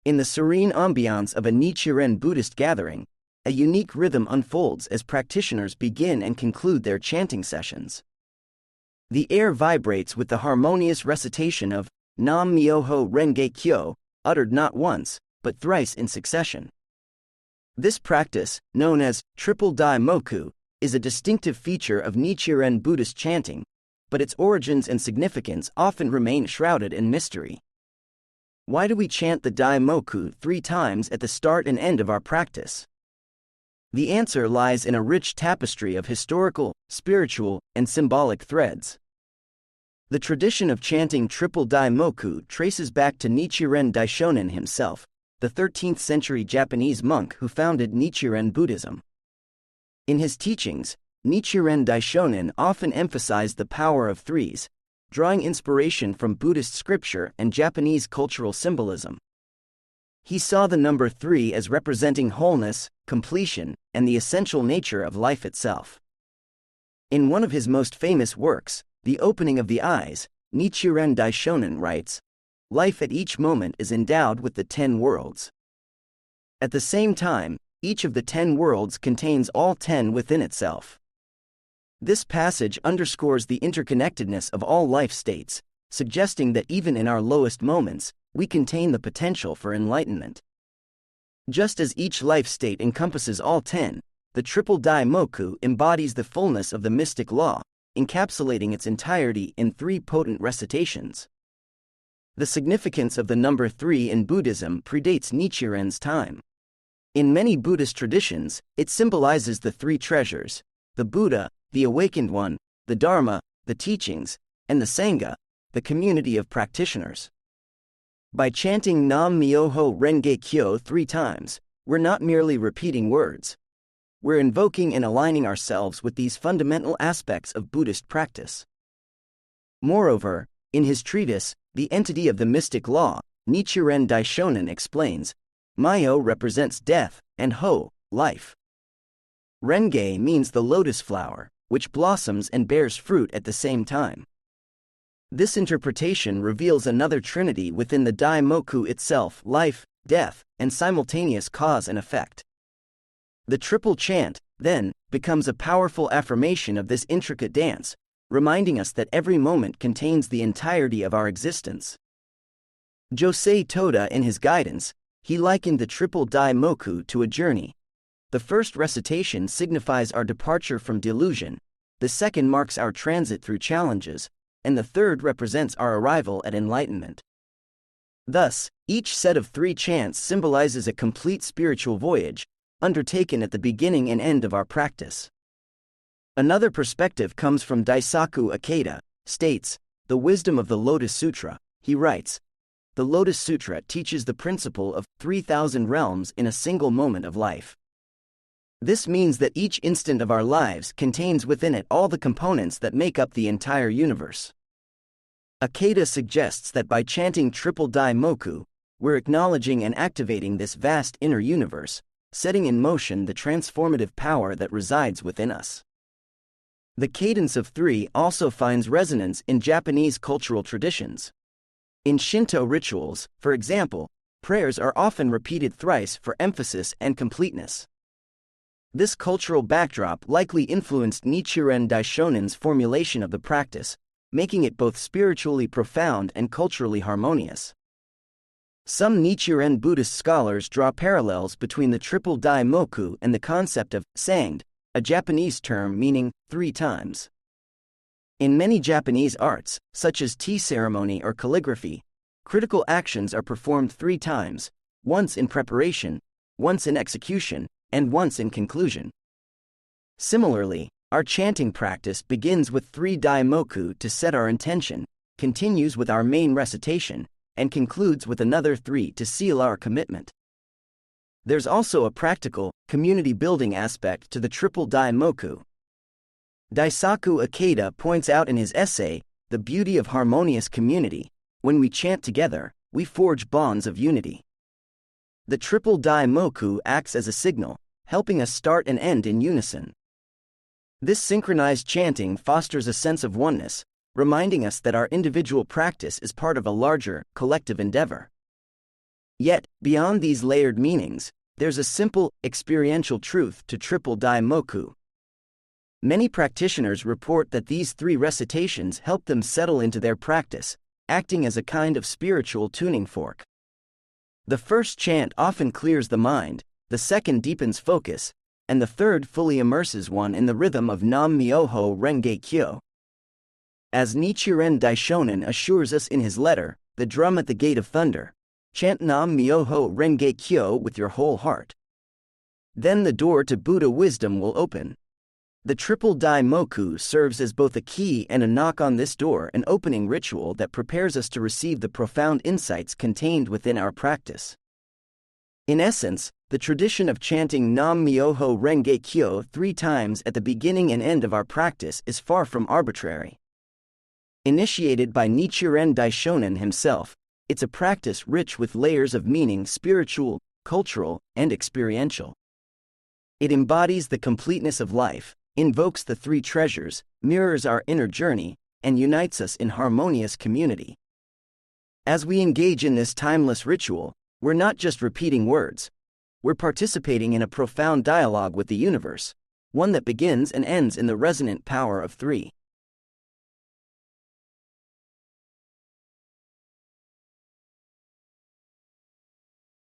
In the serene ambiance of a Nichiren Buddhist gathering, a unique rhythm unfolds as practitioners begin and conclude their chanting sessions. The air vibrates with the harmonious recitation of Nam Myoho Renge Kyo, uttered not once, but thrice in succession. This practice, known as triple Daimoku, is a distinctive feature of Nichiren Buddhist chanting, but its origins and significance often remain shrouded in mystery. Why do we chant the Daimoku 3 times at the start and end of our practice? The answer lies in a rich tapestry of historical, spiritual, and symbolic threads. The tradition of chanting triple Daimoku traces back to Nichiren Daishonin himself, the 13th-century Japanese monk who founded Nichiren Buddhism. In his teachings, Nichiren Daishonin often emphasized the power of threes, drawing inspiration from Buddhist scripture and Japanese cultural symbolism. He saw the number 3 as representing wholeness, completion, and the essential nature of life itself. In one of his most famous works, The Opening of the Eyes, Nichiren Daishonin writes, "Life at each moment is endowed with the 10 worlds. At the same time, each of the 10 worlds contains all 10 within itself." This passage underscores the interconnectedness of all life states, suggesting that even in our lowest moments, we contain the potential for enlightenment. Just as each life state encompasses all 10, the triple Daimoku embodies the fullness of the mystic law, encapsulating its entirety in 3 potent recitations. The significance of the number 3 in Buddhism predates Nichiren's time. In many Buddhist traditions, it symbolizes the 3 treasures: the Buddha, the Awakened One, the Dharma, the teachings, and the Sangha, the community of practitioners. By chanting Nam Myoho Renge Kyo 3 times, we're not merely repeating words. We're invoking and aligning ourselves with these fundamental aspects of Buddhist practice. Moreover, in his treatise, The Entity of the Mystic Law, Nichiren Daishonin explains, Myo represents death, and Ho, life. Renge means the lotus flower, which blossoms and bears fruit at the same time. This interpretation reveals another trinity within the Daimoku itself: life, death, and simultaneous cause and effect. The triple chant, then, becomes a powerful affirmation of this intricate dance, reminding us that every moment contains the entirety of our existence. Josei Toda, in his guidance, he likened the triple Daimoku to a journey. The first recitation signifies our departure from delusion, the second marks our transit through challenges, and the third represents our arrival at enlightenment. Thus, each set of 3 chants symbolizes a complete spiritual voyage, undertaken at the beginning and end of our practice. Another perspective comes from Daisaku Ikeda, states, "The wisdom of the Lotus Sutra," he writes, "The Lotus Sutra teaches the principle of 3,000 realms in a single moment of life. This means that each instant of our lives contains within it all the components that make up the entire universe." Ikeda suggests that by chanting triple Daimoku, we're acknowledging and activating this vast inner universe, setting in motion the transformative power that resides within us. The cadence of 3 also finds resonance in Japanese cultural traditions. In Shinto rituals, for example, prayers are often repeated thrice for emphasis and completeness. This cultural backdrop likely influenced Nichiren Daishonin's formulation of the practice, making it both spiritually profound and culturally harmonious. Some Nichiren Buddhist scholars draw parallels between the triple Daimoku and the concept of sanged, a Japanese term meaning 3 times. In many Japanese arts, such as tea ceremony or calligraphy, critical actions are performed 3 times, once in preparation, once in execution, and once in conclusion. Similarly, our chanting practice begins with 3 Daimoku to set our intention, continues with our main recitation, and concludes with another 3 to seal our commitment. There's also a practical, community-building aspect to the triple Daimoku. Daisaku Ikeda points out in his essay, The Beauty of Harmonious Community, when we chant together, we forge bonds of unity. The triple Daimoku acts as a signal, helping us start and end in unison. This synchronized chanting fosters a sense of oneness, reminding us that our individual practice is part of a larger, collective endeavor. Yet, beyond these layered meanings, there's a simple, experiential truth to triple Daimoku. Many practitioners report that these 3 recitations help them settle into their practice, acting as a kind of spiritual tuning fork. The first chant often clears the mind, the second deepens focus, and the third fully immerses one in the rhythm of Nam Myoho Renge Kyo. As Nichiren Daishonin assures us in his letter, The Drum at the Gate of Thunder, chant Nam Myoho Renge Kyo with your whole heart. Then the door to Buddha wisdom will open. The triple Daimoku serves as both a key and a knock on this door, an opening ritual that prepares us to receive the profound insights contained within our practice. In essence, the tradition of chanting Nam Myoho Renge Kyo 3 times at the beginning and end of our practice is far from arbitrary. Initiated by Nichiren Daishonin himself, it's a practice rich with layers of meaning, spiritual, cultural, and experiential. It embodies the completeness of life, invokes the 3 treasures, mirrors our inner journey, and unites us in harmonious community. As we engage in this timeless ritual, we're not just repeating words. We're participating in a profound dialogue with the universe, one that begins and ends in the resonant power of 3.